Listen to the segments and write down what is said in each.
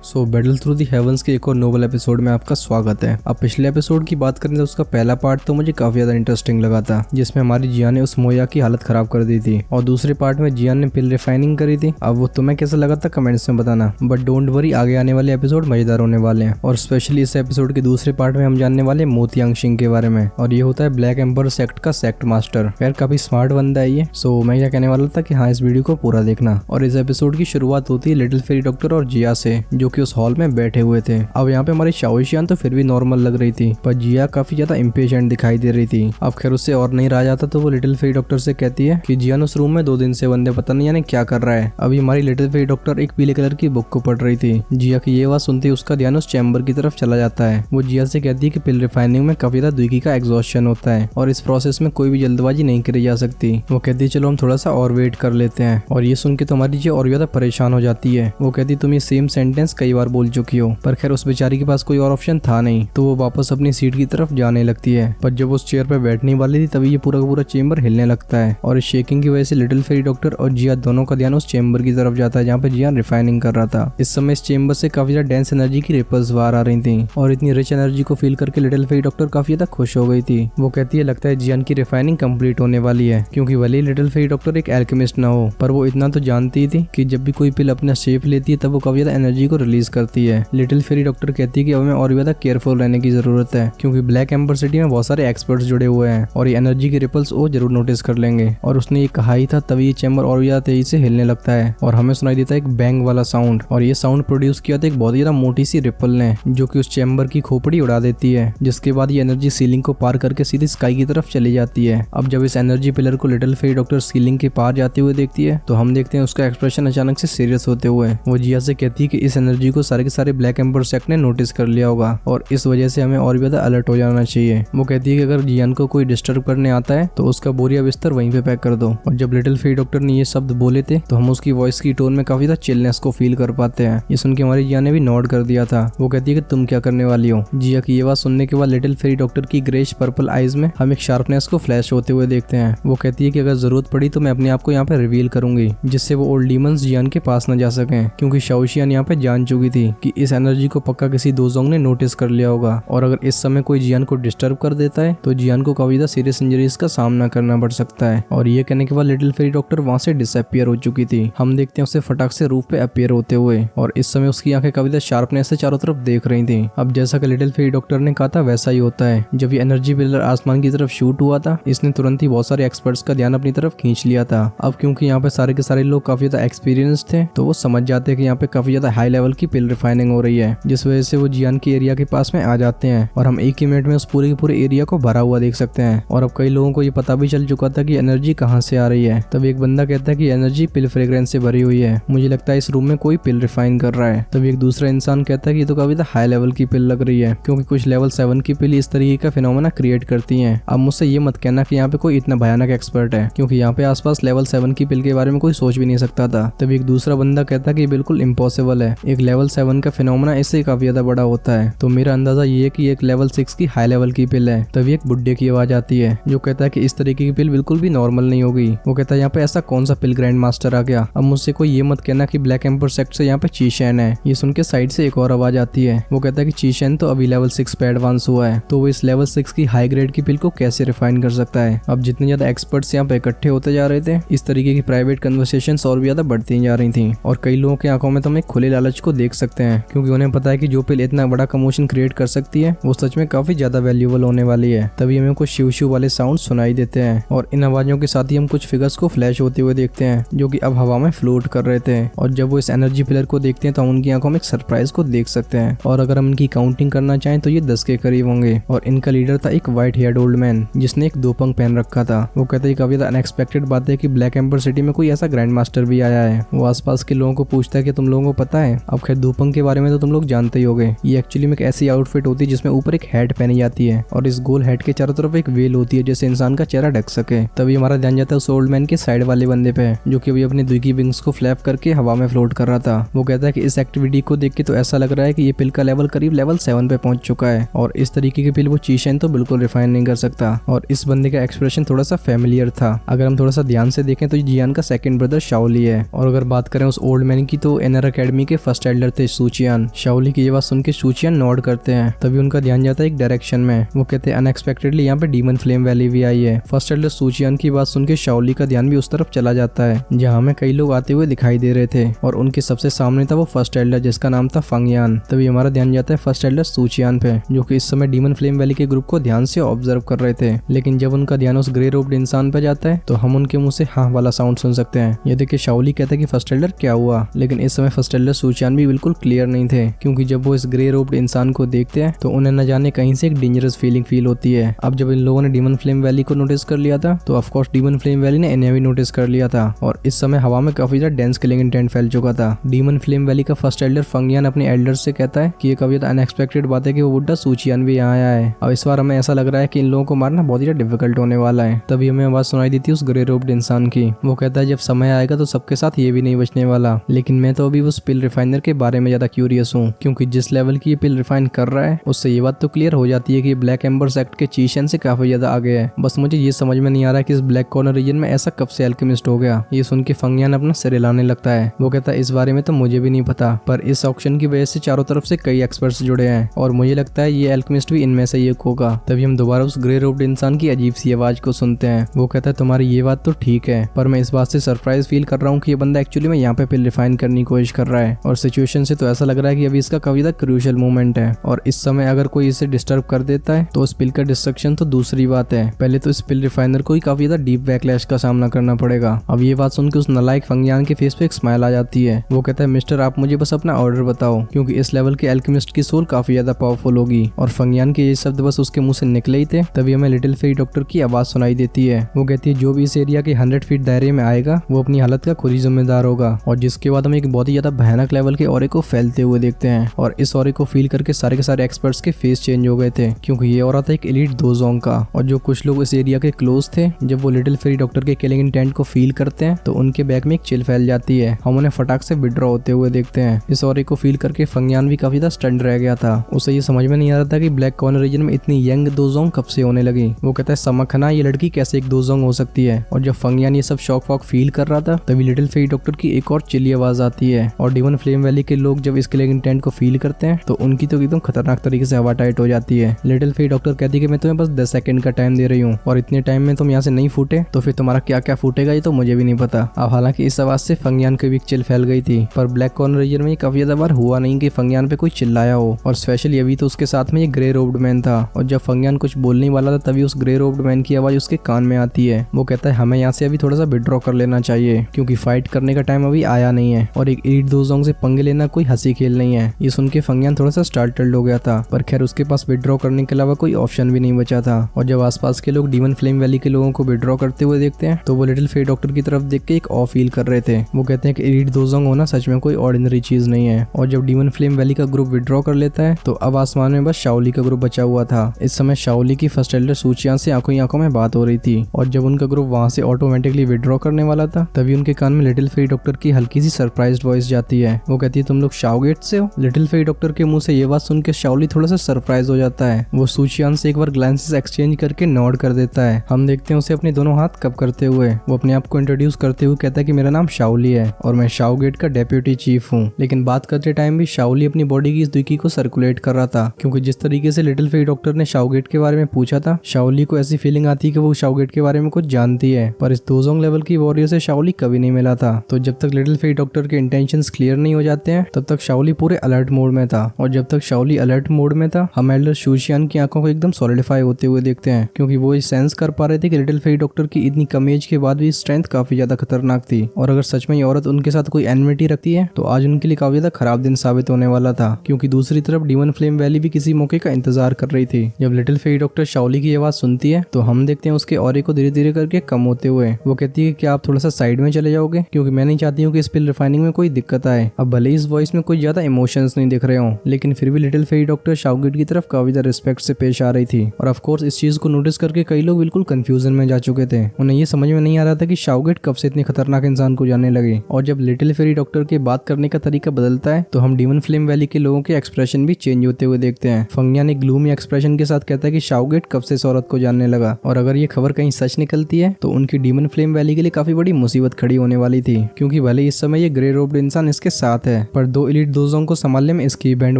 So battle through the heavens के एक और नोबल एपिसोड में आपका स्वागत है। अब पिछले एपिसोड की बात करें तो उसका पहला पार्ट तो मुझे काफी ज्यादा इंटरेस्टिंग लगा था, जिसमें हमारी जिया ने उस मोया की हालत खराब कर दी थी और दूसरे पार्ट में जिया ने पिल रिफाइनिंग करी थी। अब वो तुम्हें कैसा लगा था कमेंट्स में बताना, बट डोंट वरी, आगे आने वाले एपिसोड मजेदार होने वाले हैं। और स्पेशली इस एपिसोड के दूसरे पार्ट में हम जानने वाले मोतियांग सिंह के बारे में, और ये होता है ब्लैक एम्बर सेक्ट का सेक्ट मास्टर। यार काफी स्मार्ट बंदा है ये। सो मैं क्या कहने वाला था कि हाँ, इस वीडियो को पूरा देखना। और इस एपिसोड की शुरुआत होती है लिटिल फेरी डॉक्टर और जिया से, जो कि उस हॉल में बैठे हुए थे। अब यहाँ पे हमारी शाओशियान तो फिर भी नॉर्मल लग रही थी, पर जिया काफी ज्यादा इम्पेशेंट दिखाई दे रही थी। अब खैर उससे और नहीं रहा जाता तो वो लिटिल फेरी डॉक्टर से कहती है कि जियान उस रूम में 2 दिन से बंदे पता नहीं यानी क्या कर रहा है। अभी हमारी लिटिल फेरी डॉक्टर एक पीले कलर की बुक को पढ़ रही थी। जिया की ये बात सुनते ही उसका ध्यान उस चैम्बर की तरफ चला जाता है। वो जिया से कहती है कि पिल रिफाइनिंग में काफी ज्यादा द्विकी का एग्जॉस्शन होता है और इस प्रोसेस में कोई भी जल्दबाजी नहीं करी जा सकती। वो कहती है चलो हम थोड़ा सा और वेट कर लेते हैं। और ये सुन के तो हमारी जिया और ज्यादा परेशान हो जाती है। वो कहती तुम ये सेम सेंटेंस कई बार बोल चुकी हो। पर खैर उस बेचारी के पास कोई और ऑप्शन था नहीं, तो वो वापस अपनी सीट की तरफ जाने लगती है। पर जब उस चेयर पर बैठने वाली थी तभी ये पूरा का पूरा चेम्बर हिलने लगता है और इस शेकिंग की वजह से लिटिल फेरी डॉक्टर और जिया दोनों का ध्यान उस चेम्बर की तरफ जाता है जहाँ पे जिया रिफाइनिंग कर रहा था। इस समय इस चेम्बर से काफी ज्यादा डेंस एनर्जी की रिपल्स बाहर आ रही थी और इतनी रिच एनर्जी को फील करके लिटिल फेरी डॉक्टर काफी ज्यादा खुश हो गई थी। वो कहती है लगता है जियान की रिफाइनिंग कंप्लीट होने वाली है, क्योंकि भले ही लिटिल फेरी डॉक्टर एक एल्केमिस्ट ना हो, पर वो इतना तो जानती थी कि जब भी कोई पिल अपना शेप लेती है तब वो काफी ज्यादा एनर्जी को रिलीज करती है। लिटिल फेरी डॉक्टर कहती है कि अब हमें और ज्यादा केयरफुल रहने की जरूरत है, क्योंकि ब्लैक एम्बर सिटी में बहुत सारे एक्सपर्ट्स जुड़े हुए हैं और ये एनर्जी की रिपल्स वो जरूर नोटिस कर लेंगे। और उसने ये कहा ही था तभी ये चैम्बर और ज्यादा तेजी से हिलने लगता है और हमें सुनाई देता है एक बैंग वाला साउंड। और ये साउंड प्रोड्यूस किया था एक बहुत ज्यादा मोटी सी रिपल ने, जो कि उस चैम्बर की खोपड़ी उड़ा देती है, जिसके बाद ये एनर्जी सीलिंग को पार करके सीधी स्काई की तरफ चली जाती है। अब जब इस एनर्जी पिलर को लिटिल फेरी डॉक्टर सीलिंग के पार जाते हुए देखती है तो हम देखते हैं उसका एक्सप्रेशन अचानक से सीरियस होते हुए। वो जिया से कहती है कि इस एनर्जी को सारे के सारे ब्लैक एम्बर सेक्ट ने नोटिस कर लिया होगा और इस वजह से हमें और ज्यादा अलर्ट हो जाना चाहिए। वो कहती है कि अगर जियान को कोई डिस्टर्ब करने आता है तो उसका बोरिया बिस्तर वहीं पे पैक कर दो। और जब लिटिल फेरी डॉक्टर ने ये शब्द बोले थे तो हम उसकी वॉइस की टोन में काफी ज्यादा चिलनेस को फील कर पाते हैं। ये सुन के हमारी जिया ने भी नोट कर दिया था। वो कहती है कि तुम क्या करने वाली हो। जिया की ये बात सुनने के बाद लिटिल फेरी डॉक्टर की ग्रेश पर्पल आईज में हम एक शार्पनेस को फ्लैश होते हुए देखते हैं। वो कहती है कि अगर जरूरत पड़ी तो मैं अपने आप को यहाँ पे रिवील करूंगी, जिससे वो ओल्ड डीमंस जियान के पास न जा सकें, क्योंकि शाओशियान यहाँ पे जान चुकी थी कि इस एनर्जी को पक्का किसी दोजोंग ने नोटिस कर लिया होगा और अगर इस समय कोई जियान को डिस्टर्ब कर देता है तो जियान को काफी ज्यादा सीरियस इंजरीज का सामना करना पड़ सकता है। और ये कहने के बाद लिटिल फेरी डॉक्टर वहां से डिसअपियर हो चुकी थी। हम देखते हैं उसे फटाक से रूफ पे अपीयर होते हुए और इस समय उसकी आंखें काफी ज्यादा शार्पनेस से चारों तरफ देख रही थी। अब जैसा कि लिटिल फेरी डॉक्टर ने कहा था वैसा ही होता है। जब ये एनर्जी पिलर आसमान की तरफ शूट हुआ था इसने तुरंत ही बहुत सारे एक्सपर्ट्स का ध्यान अपनी तरफ खींच लिया था। अब क्योंकि यहाँ पे सारे के सारे लोग काफी ज्यादा एक्सपीरियंस थे तो वो समझ जाते हैं कि यहाँ पे काफी ज्यादा हाई लेवल की पिल रिफाइनिंग हो रही है, जिस वजह से वो जियान के एरिया के पास में आ जाते हैं और हम एक ही मिनट में उस पूरे के पूरे एरिया को भरा हुआ देख सकते हैं। और अब कई लोगों को ये पता भी चल चुका था कि एनर्जी कहाँ से आ रही है। तब एक बंदा कहता है कि एनर्जी पिल फ्रेग्रेंस से भरी हुई है, मुझे लगता है इस रूम में कोई पिल रिफाइन कर रहा है। तब एक दूसरा इंसान कहता है कि ये तो काफी हाई लेवल की पिल लग रही है, क्योंकि कुछ लेवल 7 की पिल इस तरीके का फिनोमेना क्रिएट करती है। अब मुझसे ये मत कहना कि यहाँ पे कोई इतना भयानक एक्सपर्ट है, क्योंकि यहाँ पे आसपास लेवल 7 की पिल के बारे में कोई सोच भी नहीं सकता था। तब एक दूसरा बंदा कहता है कि बिल्कुल इम्पॉसिबल है, एक लेवल 7 का फिनोमेना इससे काफी ज्यादा बड़ा होता है। तो मेरा अंदाजा ये है कि एक लेवल 6 की हाई लेवल की पिल है। तभी एक बुड्ढे की आवाज आती है जो कहता है कि इस तरीके की पिल बिल्कुल भी नॉर्मल नहीं होगी। वो कहता है यहाँ पे ऐसा कौन सा पिल ग्रैंड मास्टर आ गया। अब मुझसे कोई ये मत कहना कि ब्लैक एम्पर सेक्ट से यहाँ पे चीशैन है। ये सुन के साइड से एक और आवाज आती है। वो कहता है कि चीशैन तो अभी लेवल 6 पे एडवांस हुआ है, तो वो इस लेवल 6 की हाई ग्रेड की पिल को कैसे रिफाइन कर सकता है। अब जितने ज्यादा एक्सपर्ट्स यहाँ पे इकट्ठे होते जा रहे थे इस तरीके की प्राइवेट कन्वर्सेशंस और भी ज्यादा बढ़ती जा रही थी और कई लोगों की आंखों में तो हम एक खुले लालच को देख सकते हैं, क्योंकि उन्हें पता है कि जो पिल इतना बड़ा कमोशन क्रिएट कर सकती है वो सच में काफी ज्यादा वैल्यूएबल होने वाली है। तभी हमें कुछ शिव शिव वाले साउंड सुनाई देते हैं और इन आवाजों के साथ ही हम कुछ फिगर्स को फ्लैश होते हुए देखते हैं जो कि अब हवा में फ्लोट कर रहे थे। और जब वो इस एनर्जी पिलर को देखते हैं तो हम उनकी आंखों में एक सरप्राइज को देख सकते हैं। और अगर हम इनकी काउंटिंग करना चाहें तो ये 10 के करीब होंगे। और इनका लीडर था एक व्हाइट हेयर्ड ओल्ड मैन जिसने एक दोपंग पहन रखा था। वो कहते हैं काफी अनएक्सपेक्टेड बात है कि ब्लैक एम्बर सिटी में कोई ऐसा ग्रैंड मास्टर भी आया है। वो आसपास के लोगों को पूछता है कि तुम लोगों को पता है। अब खैर दोपंग के बारे में तो तुम लोग जानते ही होगे। ये एक्चुअली में एक ऐसी आउटफिट होती है जिसमें ऊपर एक हैट पहनी जाती है और इस गोल हैट के चारों तरफ एक वेल होती है जैसे इंसान का चेहरा ढक सके। तभी हमारा ध्यान जाता है उस ओल्ड मैन के साइड वाले बंदे पे जो कि अभी अपनी द्विकी विंग्स को फ्लैप करके हवा में फ्लोट कर रहा था। वो कहता है कि इस एक्टिविटी को देख के तो ऐसा लग रहा है कि ये पिल का लेवल करीब लेवल 7 पे पहुंच चुका है और इस तरीके की पिल वो चीशैन तो बिल्कुल रिफाइन नहीं कर सकता। और इस बंदे का एक्सप्रेशन थोड़ा सा फेमिलियर था। अगर हम थोड़ा सा ध्यान से देखें तो जियान का सेकंड ब्रदर शाओली है। और अगर बात करें उस ओल्ड मैन की तो एनआर एकेडमी के फर्स्ट एल्डर थे सूचियान। शाओली की ये बात सुन के सूचियान नोट करते हैं। तभी उनका ध्यान जाता है एक डायरेक्शन में। वो कहते हैं अनएक्सपेक्टेडली यहाँ पे डीमन फ्लेम वैली भी आई है। फर्स्ट एल्डर सूचियान की बात सुन के शाओली का ध्यान भी उस तरफ चला जाता है जहाँ हमें कई लोग आते हुए दिखाई दे रहे थे और उनके सबसे सामने था वो फर्स्ट एल्डर जिसका नाम था फंगयान। तभी हमारा ध्यान जाता है फर्स्ट एल्डर सूचियान पे, जो कि इस समय डीमन फ्लेम वैली के ग्रुप को ध्यान से ऑब्जर्व कर रहे थे। लेकिन जब उनका ध्यान उस ग्रे रोब्ड इंसान पे जाता है तो हम उनके मुंह से हाँ वाला साउंड सुन सकते हैं। ये देख के शाओली कहता है कि फर्स्ट एल्डर क्या हुआ, लेकिन इस समय फर्स्ट एल्डर सूचियान भी बिल्कुल क्लियर नहीं थे, क्योंकि जब वो इस ग्रे रोब्ड इंसान को देखते हैं तो उन्हें न जाने कहीं से एक डेंजरस फीलिंग फील होती है। अब जब इन लोगों ने डीमन फ्लेम वैली को नोटिस कर लिया था तो ऑफकोर्स डीमन फ्लेम वैली ने इन्हें भी नोटिस कर लिया था और इस समय हवा में काफी ज्यादा डेंस किलिंग इंटेंट फैल चुका था। डीमन फ्लेम वैली का फर्स्ट एल्डर फंगयान अपने एल्डर से कहता है कि ये काफी ज्यादा अनएक्सपेक्टेड बात है कि वो बुड्ढा सूचियान भी यहाँ आया है। अब इस बार हमें ऐसा लग रहा है कि इन लोगों को मारना बहुत ही डिफिकल्ट होने वाला है। तभी हमें आवाज सुनाई दी थी उस ग्रे रोब्ड इंसान की। वो कहता है जब समय आएगा तो सबके साथ ये भी नहीं बचने वाला, लेकिन मैं तो अभी उस पिल रिफाइनर के बारे में ज्यादा क्यूरियस हूँ, क्योंकि जिस लेवल की ये पिल रिफाइन कर रहा है उससे ये बात तो क्लियर हो जाती है कि ब्लैक एम्बर्स एक्ट के चीशन से काफी ज्यादा आगे है। बस मुझे ये समझ में नहीं आ रहा है कि इस ब्लैक कॉर्नर रीजन में ऐसा कब से एल्केमिस्ट हो गया। ये सुन के फंगयान अपना सिर हिलाने लगता है। वो कहता है इस बारे में तो मुझे भी नहीं पता, पर इस ऑक्शन की वजह से चारों तरफ से कई एक्सपर्ट्स जुड़े हैं और मुझे लगता है ये एल्केमिस्ट भी इनमें से एक होगा। तभी हम दोबारा उस ग्रे रोब्ड इंसान की अजीब सी आवाज को सुनते हैं। वो कहता है तुम्हारी ये बात तो ठीक है, पर मैं इस बात से सरप्राइज फील कर रहा हूँ कि ये बंदा एक्चुअली में यहाँ पे पिल रिफाइन करने की कोशिश कर रहा है और सिचुएशन से तो ऐसा लग रहा है कि अभी इसका काफी ज्यादा क्रूशियल मोमेंट है और इस समय अगर कोई इसे डिस्टर्ब कर देता है तो उस पिल का डिस्ट्रक्शन तो दूसरी बात है, पहले तो इस पिल रिफाइनर को ही काफी ज्यादा डीप बैकलैश का सामना करना पड़ेगा। अब ये बात सुन के उस नलायक फंगयान के फेस पे एक स्माइल आ जाती है। वो कहता है मिस्टर आप मुझे बस अपना ऑर्डर बताओ, क्योंकि इस लेवल के एल्केमिस्ट की सोल काफी ज्यादा पावरफुल होगी। और फंगयान के ये शब्द बस उसके मुंह से निकले ही थे तभी हमें लिटिल फेरी डॉक्टर की आवाज सुनाई देती है। वो कहती है जो भी इस एरिया के 100 फीट दायरे में आएगा वो अपनी हालत का खुद ही जिम्मेदार होगा। और जिसके बाद हम एक बहुत ही ज्यादा भयानक लेवल के ऑरे को फैलते हुए देखते हैं और इस ऑरे को फील करके सारे के सारे एक्सपर्ट्स के फेस चेंज हो गए थे, क्योंकि ये ऑरा था एक एलीट दोजोंग का। और जो कुछ लोग इस एरिया के क्लोज थे जब वो लिटिल फेरी डॉक्टर के किलिंग इंटेंट को फील करते हैं तो उनके बैक में एक चिल फैल जाती है। हम उन्हें फटाक से विड्रॉ होते हुए देखते हैं। इस ऑरे को फील करके फंगयान भी काफी ज्यादा स्टंड रह गया था। उसे ये समझ में नहीं आ रहा था कि ब्लैक कॉर्नर रीजन में इतनी यंग दोजोंग कब से होने लगी। वो कहता है समखना ये लड़की कैसे एक दोजोंग हो सकती है। और जब फंगयान ये सब शॉक वॉक फील कर रहा था तभी लिटिल फेरी डॉक्टर की एक और चिल्ली आवाज आती है और डीमन फ्लेम वैली के लोग जब इस किलिंग इंटेंट को फील करते हैं तो उनकी तो एकदम खतरनाक तरीके से हवा टाइट हो जाती है। लिटिल फेरी डॉक्टर कहती है कि मैं तुम्हें बस 10 सेकंड का टाइम दे रही हूँ और इतने टाइम में तुम यहाँ से नहीं फूटे तो फिर तुम्हारा क्या क्या फूटेगा ये तो मुझे भी नहीं पता। अब हालांकि इस आवाज से फंगयान की भी चिल फैल गई थी, पर ब्लैक कॉर्नर रीजन में काफी ज्यादा बार हुआ नहीं कि फंगयान पे कोई चिल्लाया हो और स्पेशली अभी तो उसके साथ में ये ग्रे रोब्ड मैन था। और जब फंगयान कुछ बोलने वाला था तभी उस ग्रे रोब्ड मैन की आवाज उसके कान में आती है। वो कहता है हमें यहाँ से अभी थोड़ा सा विड्रॉ कर लेना चाहिए, क्योंकि फाइट करने का टाइम अभी आया नहीं है और एक एलीट दोजोंग से पंगे लेना कोई हंसी खेल नहीं है। ये सुन के फंगयान थोड़ा सा स्टार्टल्ड हो गया था, पर खैर उसके पास विड्रॉ करने के अलावा कोई ऑप्शन भी नहीं बचा था। और जब आसपास के लोग डीमन फ्लेम वैली के लोगों को विड्रॉ करते हुए देखते हैं तो वो लिटिल फेरी डॉक्टर की तरफ देख के एक ऑफ फील कर रहे थे। वो कहते हैं कि एलीट दोजोंग होना सच में कोई ऑर्डिनरी चीज नहीं है। और जब डीमन फ्लेम वैली का ग्रुप विड्रॉ कर लेता है तो अब आसमान में बस शाओली का ग्रुप बचा हुआ था। इस समय शाओली की फर्स्ट एल्डर सूचियान से आंखों ही आंखों में बात हो रही थी और जब उनका ग्रुप वहां से ऑटोमेटिकली विड्रॉ करने वाला था तभी उनके कान में लिटिल फेरी डॉक्टर की हल्की सी सरप्राइज्ड वॉइस जाती है। वो कहती है तुम लोग शाओगेट से हो। लिटिल फेरी डॉक्टर के मुंह से ये बात सुन के शाओली थोड़ा सा सरप्राइज हो जाता है। वो सूचियान से एक बार ग्लैंसेस एक्सचेंज करके नॉड कर देता है। हम देखते हैं उसे अपने दोनों हाथ कप करते हुए। वो अपने आप को इंट्रोड्यूस करते हुए कहता है कि मेरा नाम शाओली है और मैं शाओगेट का डेप्यूटी चीफ हूँ। लेकिन बात करते टाइम भी शाओली अपनी बॉडी की इस दुखी को सर्कुलेट कर रहा था, क्योंकि जिस तरीके से लिटिल फेरी डॉक्टर ने शाओगेट के बारे में पूछा था शाओली को ऐसी फीलिंग आती है कि वो शाओगेट के बारे में कुछ जानती है, पर इस दोजोंग लेवल की वॉरियर से शाओली कभी नहीं मिला था। तो जब तक लिटिल फेरी डॉक्टर के इंटेंशंस क्लियर नहीं हो जाते हैं तब तक शाओली पूरे अलर्ट मोड में था। और जब तक शाओली अलर्ट मोड में था हम एल्डर सूचियान की आंखों को एकदम सॉलिडिफाई होते हुए देखते हैं, क्योंकि वो सेंस कर पा रहे थे कि लिटिल फेरी डॉक्टर की इतनी कम एज के बाद भी स्ट्रेंथ काफी ज्यादा खतरनाक थी और अगर सच में ये औरत उनके साथ कोई एनिमिटी रखती है तो आज उनके लिए काफी ज्यादा खराब दिन साबित होने वाला था। क्योंकि दूसरी तरफ डीमन फ्लेम वैली भी किसी मौके का इंतजार कर रही थी। जब लिटिल फेरी डॉक्टर शाओली की आवाज सुनती है तो हम देखते हैं उसके ऑरे को धीरे धीरे करके कम होते हुए। वो कहती है कि आप थोड़ा सा साइड में चले जाओगे, क्योंकि मैं नहीं चाहती हूँ कि इस पिल रिफाइनिंग में कोई दिक्कत आए। अब भले इस वॉइस में कोई ज्यादा इमोशंस नहीं दिख रहे हो, लेकिन फिर भी लिटिल फेरी डॉक्टर शाओगेट की तरफ काफी ज्यादा रिस्पेक्ट से पेश आ रही थी। और ऑफ कोर्स इस चीज को नोटिस करके कई लोग बिल्कुल कंफ्यूजन में जा चुके थे। उन्हें ये समझ में नहीं आ रहा था कि शाओगेट कब से इतने खतरनाक इंसान को जानने लगे। और जब लिटिल फेरी डॉक्टर के बात करने का तरीका बदलता है तो हम डीमन फ्लेम वैली के लोगों के एक्सप्रेशन भी चेंज होते हुए देखते हैं। फंगयान एक ग्लूमी एक्सप्रेशन के साथ कहता है कि शाओगेट कब से इस औरत को जानने लगा, और अगर ये खबर कहीं सच निकलती है तो उनकी डीमन फ्लेम वैली के लिए काफी बड़ी मुसीबत खड़ी होने वाली थी, क्योंकि भले इस समय ये ग्रे रोब्ड इंसान इसके साथ है पर 2 एलीट दोस्तों को संभालने में इसकी बैंड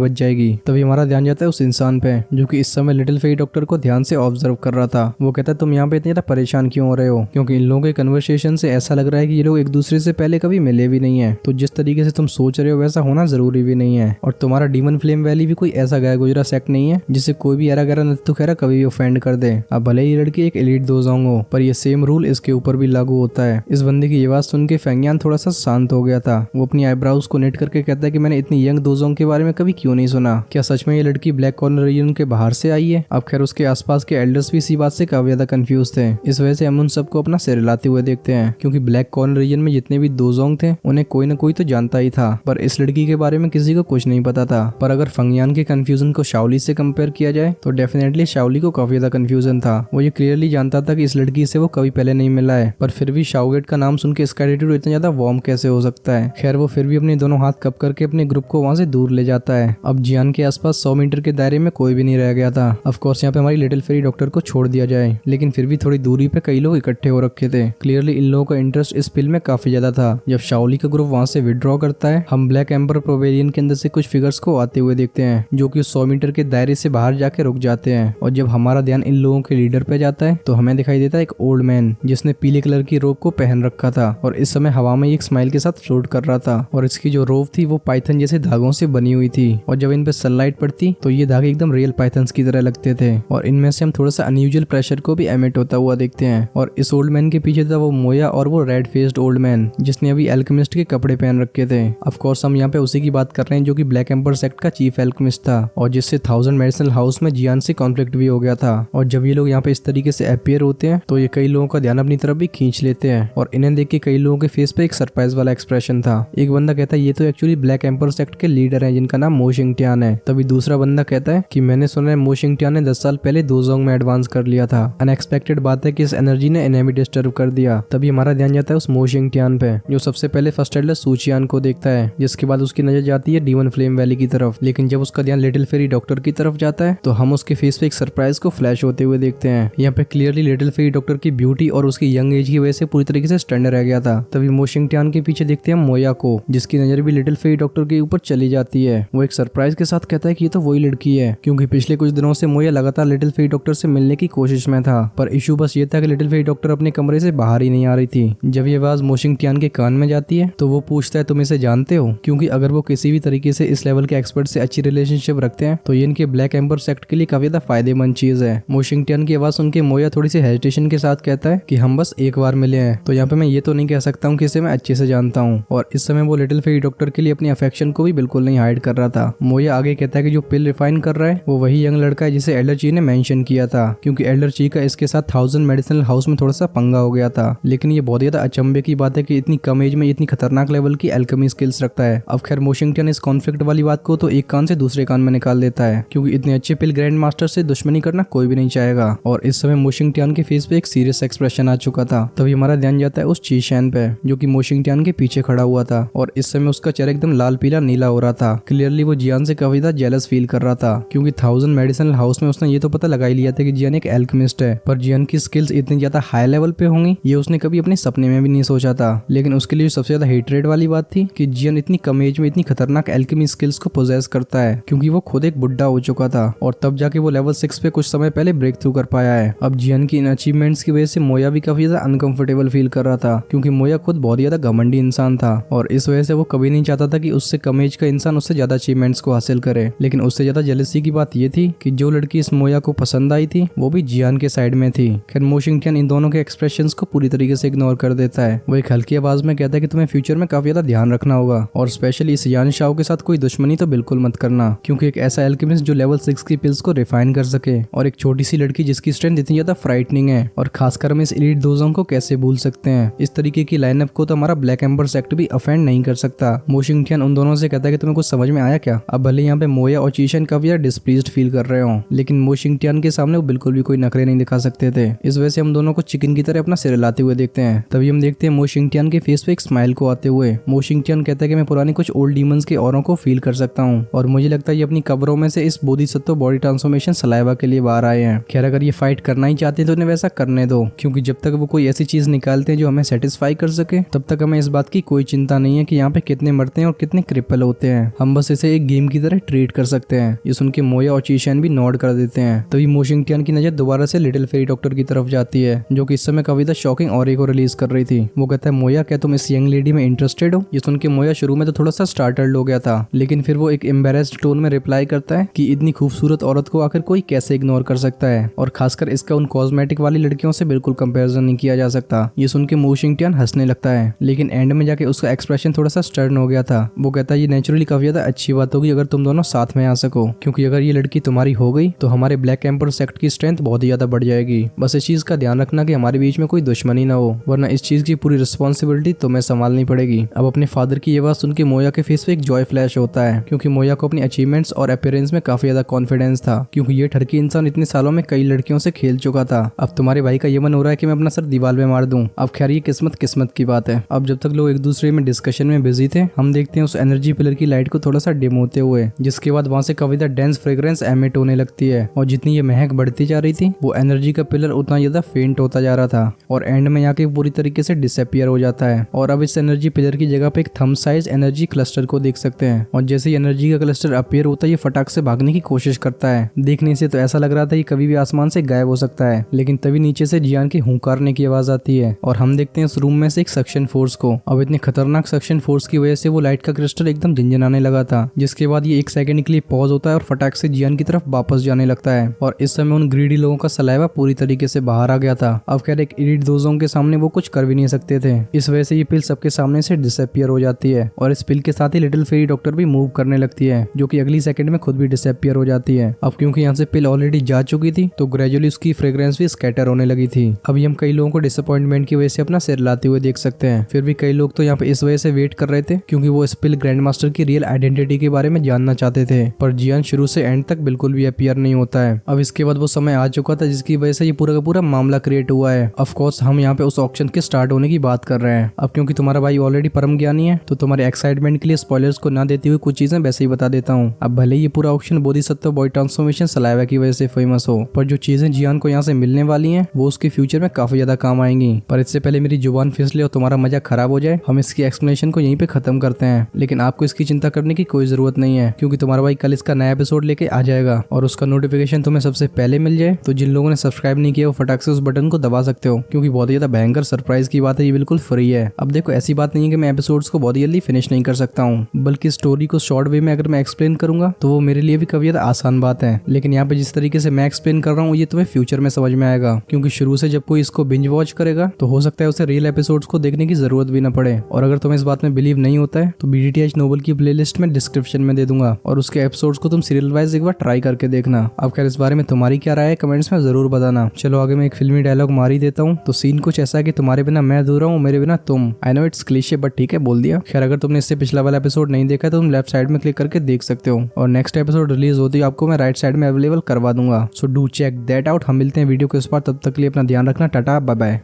बच जाएगी। तभी हमारा ध्यान जाता है उस इंसान पे जो कि इस समय लिटिल फेरी डॉक्टर को ध्यान से ऑब्जर्व कर रहा था। वो कहता है तुम यहाँ पे इतनी ज्यादा परेशान क्यों हो रहे हो, क्योंकि इन लोगों के कन्वर्सेशन से ऐसा लग रहा है कि ये लोग एक दूसरे से पहले कभी मिले भी नहीं है। तो जिस तरीके से तुम सोच रहे हो वैसा होना जरूरी भी नहीं है। और तुम्हारा डीमन फ्लेम वैली भी कोई ऐसा गया गुजरा सेक्ट नहीं है जिसे कोई भी एरा गैरा नत्थु खैरा कभी भी ऑफेंड कर दे। अब भले ही लड़की एक एलीट दोजांग हो, पर ये सेम रूल इसके ऊपर भी लागू होता है। इस बंदे की ये बात सुन के फेंगियान थोड़ा सा शांत हो गया था। वो अपनी आईब्राउज को नेट करके कहता है कि मैंने इतनी यंग दोजांग के बारे में कभी क्यों नहीं सुना। क्या सच में ये लड़की ब्लैक कॉर्नर रीजन के बाहर से आई है? अब खैर उसके आसपास के एल्डर्स भी इसी बात से काफी ज्यादा कंफ्यूज थे। इस वजह से हम उन सबको अपना सिर हिलाते हुए देखते हैं, क्योंकि ब्लैक कॉर्नर रीजन में जितने भी दोजांग थे उन्हें कोई न कोई तो जानता ही था, पर इस लड़की के बारे में किसी को कुछ नहीं पता था। पर अगर फंगियान के कंफ्यूजन को शाओली से कंपेयर किया जाए तो डेफिनेटली शाओली को काफी ज्यादा कंफ्यूजन था। वो ये क्लियरली जानता था कि इस लड़की से वो कभी पहले नहीं मिला है, पर फिर भी शाओगेट का नाम सुन के इसका एटीट्यूड इतना ज्यादा वार्म कैसे हो सकता है। खैर वो फिर भी अपने दोनों हाथ कप करके अपने ग्रुप को वहां से दूर ले जाता है। अब जियान के आसपास 100 मीटर के दायरे में कोई भी नहीं रह गया था। ऑफ कोर्स यहाँ पे हमारी लिटिल फेरी डॉक्टर को छोड़ दिया जाए, लेकिन फिर भी थोड़ी दूरी पे कई लोग इकट्ठे हो रखे थे। क्लियरली इन लोगों का इंटरेस्ट इस फिल्म में काफी ज्यादा था। जब शाओली का ग्रुप वहां से विड्रॉ करता है, हम ब्लैक एम्बर प्रोवेलियन के अंदर से कुछ फिगर्स को आते हुए देखते हैं जो कि 100 मीटर के दायरे से बाहर जाके रुक जाते हैं। और जब हमारा ध्यान इन लोगों के लीडर पे जाता है तो हमें दिखाई देता है एक ओल्ड मैन जिसने पीले कलर की रोब को पहन रखा था और इस समय हवा में एक स्माइल के साथ फ्लोट कर रहा था। और इसकी जो रोब थी वो पाइथन जैसे धागों से बनी हुई थी और जब इन पे सनलाइट पड़ती तो ये धागे एकदम रियल पाइथन्स की तरह लगते थे। और इनमें से हम थोड़ा सा अनयूजुअल प्रेशर को भी एमिट होता हुआ देखते हैं। और इस ओल्ड मैन के पीछे था वो मोया और वो रेड फेस्ड ओल्ड मैन जिसने अभी एल्केमिस्ट के कपड़े पहन रखे थे। ऑफ कोर्स हम यहाँ पे उसी की बात कर रहे हैं जो कि ब्लैक एम्बर सेक्ट का चीफ एल्केमिस्ट था और जिससे 1000 मेडिसिनल हाउस में जियान से कॉन्फ्लिक्ट भी हो गया था। और जब ये लोग यहाँ पे इस तरीके से अपीयर होते हैं तो ये कई लोगों का ध्यान अपनी तरफ भी खींच लेते हैं। और इन्हें देख के कई लोगों के फेस पे एक सरप्राइज वाला एक्सप्रेशन था। एक बंदा कहता है ये तो एक्चुअली ब्लैक एम्पर सेक्ट के लीडर हैं जिनका नाम मो शिंगटियान है। तभी दूसरा बंदा कहता है कि मैंने सुना है मो शिंगटियान ने 10 साल पहले दोजांग में एडवांस कर लिया था। अनएक्सपेक्टेड बात है कि इस एनर्जी ने इन्हें भी डिस्टर्ब कर दिया। तभी हमारा ध्यान जाता है उस मो शिंगटियान पे जो सबसे पहले फर्स्ट एल्डर सूचियान को देखता है, जिसके बाद उसकी नजर जाती है डीमन फ्लेम वैली की तरफ। लेकिन जब उसका ध्यान लिटिल फेरी डॉक्टर की तरफ जाता है तो हम उसके फेस पे एक सरप्राइज को फ्लैश होते हुए देखते हैं। यहाँ पे क्लियरली लिटिल फेरी डॉक्टर की ब्यूटी और उसकी यंग एज की वजह से पूरी तरीके से स्टैंड रह गया था। तभी मो शिंगटियान के पीछे देखते हैं मोया को, जिसकी नजर भी लिटिल फेरी डॉक्टर के ऊपर चली जाती है। वो एक सरप्राइज के साथ कहता है कि ये तो वही लड़की है, क्योंकि पिछले कुछ दिनों से मोया लगातार लिटिल फेरी डॉक्टर से मिलने की कोशिश में था। पर इशू बस ये था कि लिटिल फेरी डॉक्टर अपने कमरे से बाहर ही नहीं आ रही थी। जब ये आवाज मो शिंगटियान के कान में जाती है तो वो पूछता है तुम इसे जानते हो, क्योंकि अगर वो किसी भी तरीके से इस लेवल के एक्सपर्ट से अच्छी रिलेशनशिप रखते हैं तो ये इनके ब्लैक एम्बर सेक्ट के लिए काफी ज्यादा फायदेमंद चीज है। मो शिंगटियान की आवाज सुन के मोया थोड़ी सी हेजिटेशन के साथ कहता है कि हम बस एक बार मिले हैं, तो यहाँ पे मैं ये तो नहीं कह सकता हूँ कि इसे मैं अच्छे से जानता हूँ। और इस समय वो लिटिल फेरी डॉक्टर के लिए अपनी अफेक्शन को भी बिल्कुल नहीं हाइड कर रहा था। मोया आगे कहता है कि जो पिल रिफाइन कर रहा है वो वही यंग लड़का है जिसे एल्डर ची ने मेंशन किया था, क्योंकि एल्डर ची का इसके साथ 1000 मेडिसिनल हाउस में थोड़ा सा पंगा हो गया था। लेकिन ये बहुत ज्यादा अचंभे की बात है कि इतनी कम एज में इतनी खतरनाक लेवल की एल्केमी स्किल्स रखता है। अब खैर मो शिंगटियान इस कॉन्फ्लिक्ट वाली बात को तो एक कान से दूसरे कान में निकाल देता है, क्योंकि इतने अच्छे पिल ग्रैंड मास्टर से दुश्मनी करना कोई भी नहीं चाहेगा। और इस समय मो शिंगटियान के फेस पे एक सीरियस एक्सप्रेशन आ चुका था। तभी हमारा ध्यान जाता है उस ची शैन पे जो कि मो शिंगटियान के पीछे खड़ा हुआ था और इस समय उसका चेहरा एकदम लाल पीला नीला हो रहा था। क्लियरली वो जियान से काफी ज्यादा जेलस फील कर रहा था, क्योंकि 1000 मेडिसिनल हाउस में उसने ये तो पता लगा ही लिया था कि जियान एक एल्केमिस्ट है, पर जियान की स्किल्स इतनी ज्यादा हाई लेवल पे होंगी ये उसने कभी अपने सपने में भी नहीं सोचा था। लेकिन उसके लिए सबसे ज्यादा हेट्रेड वाली बात थी कि जियान इतनी कम एज में इतनी खतरनाक एल्केमी स्किल्स को पोजेस करता है, क्योंकि वो खुद एक बुढ़ा हो चुका था और तब जाके वो लेवल 6 पे कुछ समय पहले ब्रेक थ्रू कर पाया है। अब जियान की इन अचीवमेंट्स की वजह से मोया भी काफी ज्यादा अनकंफर्टेबल फील कर रहा था, क्योंकि मोया खुद बहुत ज्यादा घमंडी इंसान था और इस वजह से वो कभी नहीं चाहता था कि उससे कम एज का इंसान उससे ज्यादा अचीवमेंट्स को हासिल करे। लेकिन उससे ज्यादा जेलसी की बात ये थी कि जो लड़की इस मोया को पसंद आई थी वो भी जियान के साइड में थी। खैर मो शिंगटियान इन दोनों के एक्सप्रेशंस को पूरी तरीके से इग्नोर कर देता है। वो एक हल्की आवाज में कहता है कि तुम्हें फ्यूचर में काफी ज्यादा ध्यान रखना होगा और स्पेशली इस यान शाओ के साथ कोई दुश्मनी तो बिल्कुल मत करना, क्योंकि एक ऐसा एल्केमिस्ट जो लेवल 6 की पिल्स को रिफाइन कर सके और एक छोटी सी लड़की जिसकी स्ट्रेंथ इतनी ज्यादा फ्राइटनिंग है, और खासकर हम इस एलीट दोजांग को कैसे भूल सकते हैं। इस तरीके की लाइनअप को तो हमारा ब्लैक एम्बर सेक्ट भी अफेंड नहीं कर सकता। मो शिंगटियान उन दोनों से कहता है कि तुम्हें कुछ समझ में आया क्या। अब भले यहाँ पे मोया और चीशन काफी ज्यादा डिस्प्लीज्ड फील कर रहे हो, लेकिन मो शिंगटियान के सामने वो बिल्कुल भी कोई नखरे नहीं दिखा सकते थे। इस वजह से हम दोनों को चिकन की तरह अपना सिर हिलाते हुए देखते हैं। तभी हम देखते हैं मो शिंगटियान के फेस पे एक स्माइल को आते हुए। मो शिंगटियान कहता है कि मैं पुरानी कुछ ओल्ड डीमंस के औरों को फील कर सकता हूँ और मुझे लगता है ये अपनी कब्रों में से इस बोधिसत्व बॉडी ट्रांसफॉर्मेशन सलाइवा के लिए बाहर आए हैं। खैर अगर ये फाइट करना ही चाहते हैं तो उन्हें वैसा करने दो, क्योंकि जब तक वो कोई ऐसी चीज निकालते हैं जो हमें सेटिस्फाई कर सके तब तक हमें इस बात की कोई चिंता नहीं है कि यहाँ पे कितने मरते करते हैं और कितने क्रिपल होते हैं, हम बस इसे एक गेम की तरह ट्रीट कर सकते हैं। ये सुन के मोया और चीशैन भी नॉड कर देते हैं। तभी मो शिंगटियान की नजर दोबारा से लिटिल फेरी डॉक्टर की तरफ जाती है, जो कि इस समय कविता शॉकिंग ऑरे को रिलीज कर रही थी। वो कहता है, मोया क्या तुम इस यंग लेडी में इंटरेस्टेड हो? ये सुन के मोया शुरू में तो थोड़ा सा स्टार्टल्ड हो गया था, लेकिन फिर वो एक एम्बेरेस्ड टोन में रिप्लाई करता है कि इतनी खूबसूरत औरत को आखिर कोई कैसे इग्नोर कर सकता है, और खासकर इसका उन कॉस्मेटिक वाली लड़कियों से बिल्कुल कंपैरिजन नहीं किया जा सकता। ये सुन के मो शिंगटियान हंसने लगता है, लेकिन एंड में जाके उसका एक्सप्रेशन थोड़ा सा स्टर्न हो गया था। वो कहता है, ये नेचुरली काफी ज्यादा अच्छी बात होगी अगर तुम दोनों साथ में आ सको, क्योंकि अगर ये लड़की तुम्हारी हो गई तो हमारे ब्लैक एम्पर सेक्ट की स्ट्रेंथ बहुत ही ज्यादा बढ़ जाएगी। बस इस चीज का ध्यान रखना कि हमारे बीच में कोई दुश्मनी ना हो, वरना इस चीज की पूरी रिस्पॉन्सिबिलिटी तुम्हें संभालनी पड़ेगी। अब अपने फादर की ये बात सुन के मोया के फेस पे एक जॉय फ्लैश होता है, क्योंकि मोया को अपनी अचीवमेंट्स और अपीयरेंस में काफी ज्यादा कॉन्फिडेंस था, क्योंकि ये ठरकी इंसान इतने सालों में कई लड़कियों से खेल चुका था। अब तुम्हारे भाई का ये मन हो रहा है कि मैं अपना सर दीवार में मार दूं। अब खैर ये किस्मत की बात है। अब जब तक लोग एक दूसरे में डिस्कशन में बिजी थे, हम देखते हैं उस एनर्जी पिलर की लाइट को थोड़ा सा डिम होते हुए, जिसके बाद वहां से काफी ज्यादा डेंस फ्रेग्रेंस एमिट होने लगती है, और जितनी ये महक बढ़ती जा रही थी वो एनर्जी का पिलर उतना ज्यादा फेंट होता जा रहा था, और एंड में यहाँ के पूरी तरीके से डिसअपियर हो जाता है। और अब इस एनर्जी पिलर की जगह पे एक थंब साइज एनर्जी क्लस्टर को देख सकते हैं, और जैसे ही एनर्जी का क्लस्टर अपीयर होता है ये फटाक से भागने की कोशिश करता है। देखने से तो ऐसा लग रहा था कि कभी भी आसमान से गायब हो सकता है, लेकिन तभी नीचे से जियान की हुंकारने की आवाज आती है, और हम देखते हैं उस रूम में से एक सक्शन फोर्स को। अब इतने खतरनाक सक्शन फोर्स की वजह से वो लाइट का क्रिस्टल एकदम झंझनाने लगा था, जिसके बाद ये एक सेकंड के लिए पॉज होता है और फटाक से जियान की तरफ वापस जाने लगता है। और इस समय उन ग्रीडी लोगों का सलाइवा पूरी तरीके से बाहर आ गया था। अब खैर एक इलीट दोस्तों के सामने वो कुछ कर भी नहीं सकते थे, इस वजह से ये पिल सबके सामने से डिसअपियर हो जाती है, और इस पिल के साथ ही लिटिल फेरी डॉक्टर भी मूव करने लगती है, जो कि अगली सेकंड में खुद भी डिसअपियर हो जाती है। अब क्योंकि यहाँ से पिल ऑलरेडी जा चुकी थी तो ग्रेजुअली उसकी फ्रेग्रेंस भी स्कैटर होने लगी थी। अभी हम कई लोगों को डिसअपॉइंटमेंट की वजह से अपना सिर लाते हुए देख सकते हैं। फिर भी कई लोग तो यहाँ पे इस वजह से वेट कर रहे थे क्योंकि वो इस पिल ग्रैंड मास्टर की रियल आइडेंटिटी के बारे में जानना चाहते थे, पर जियान शुरू से एंड तक बिल्कुल भी अपीयर नहीं होता है। अब इसके बाद वो समय आ चुका था जिसकी वजह से ये पूरा का पूरा मामला क्रिएट हुआ है। ऑफ कोर्स हम यहाँ पे उस ऑक्शन के स्टार्ट होने की बात कर रहे हैं। अब क्योंकि तुम्हारा भाई ऑलरेडी परम ज्ञानी है तो तुम्हारे एक्साइटमेंट के लिए स्पॉयलर्स को ना देते हुए कुछ चीजें वैसे ही बता देता हूँ। अब भले ये पूरा auction Bodhisattva boy transformation saliva की वजह से फेमस हो, पर जो चीजें जियान को यहाँ से मिलने वाली हैं वो उसके फ्यूचर में काफी ज्यादा काम आएंगी। पर इससे पहले मेरी जुबान फिसले और तुम्हारा मजा खराब हो जाए, हम इसकी एक्सप्लेनेशन को यहीं पे खत्म करते हैं। लेकिन आपको इसकी चिंता करने की कोई जरूरत नहीं है, क्योंकि तुम्हारा भाई कल इसका नया एपिसोड लेके आ जाएगा और उसका नोटिफिकेशन तुम्हें सबसे पहले मिल जाए। तो जिन लोगों ने सब्सक्राइब नहीं किया वो फटाक से उस बटन को दबा सकते हो, क्योंकि बहुत ही ज्यादा भयंकर सरप्राइज की बात है, ये बिल्कुल फ्री है। अब देखो ऐसी बात नहीं है कि मैं एपिसोड्स को बहुत जल्दी फिनिश नहीं कर सकता हूँ, बल्कि स्टोरी को शॉर्ट वे में अगर मैं एक्सप्लेन करूंगा तो वो मेरे लिए भी काफी ज्यादा आसान बात है। लेकिन यहाँ पे जिस तरीके से मैं एक्सप्लेन कर रहा हूँ ये तुम्हें फ्यूचर में समझ में आएगा, क्योंकि शुरू से जब कोई इसको बिंज वॉच करेगा तो हो सकता है उसे रियल एपिसोड्स को देखने की जरूरत भी न पड़े। और अगर तुम्हें इस बात में बिलीव नहीं होता है तो BDTH नोबल की प्लेलिस्ट में डिस्क्रिप्शन में दे दूंगा, और उसके एपिसोड्स को तुम सीरियल वाइज एक बार ट्राई करके देखना। अब खैर इस बारे में तुम्हारी क्या राय है कमेंट्स में जरूर बताना। चलो आगे मैं एक फिल्मी डायलॉग मार ही देता हूँ। तो सीन कुछ ऐसा है कि तुम्हारे बिना मैं अधूरा हूँ, मेरे बिना तुम। I know it's cliche but ठीक है बोल दिया। खैर अगर तुमने इससे पिछला वाला एपिसोड नहीं देखा तो तुम लेफ्ट साइड में क्लिक करके देख सकते हो, और नेक्स्ट एपिसोड रिलीज होती है आपको मैं राइट साइड में अवेलेबल करवा दूंगा। So do check that out. हम मिलते हैं वीडियो के उस पार, तब तक के लिए अपना ध्यान रखना। Tata bye bye.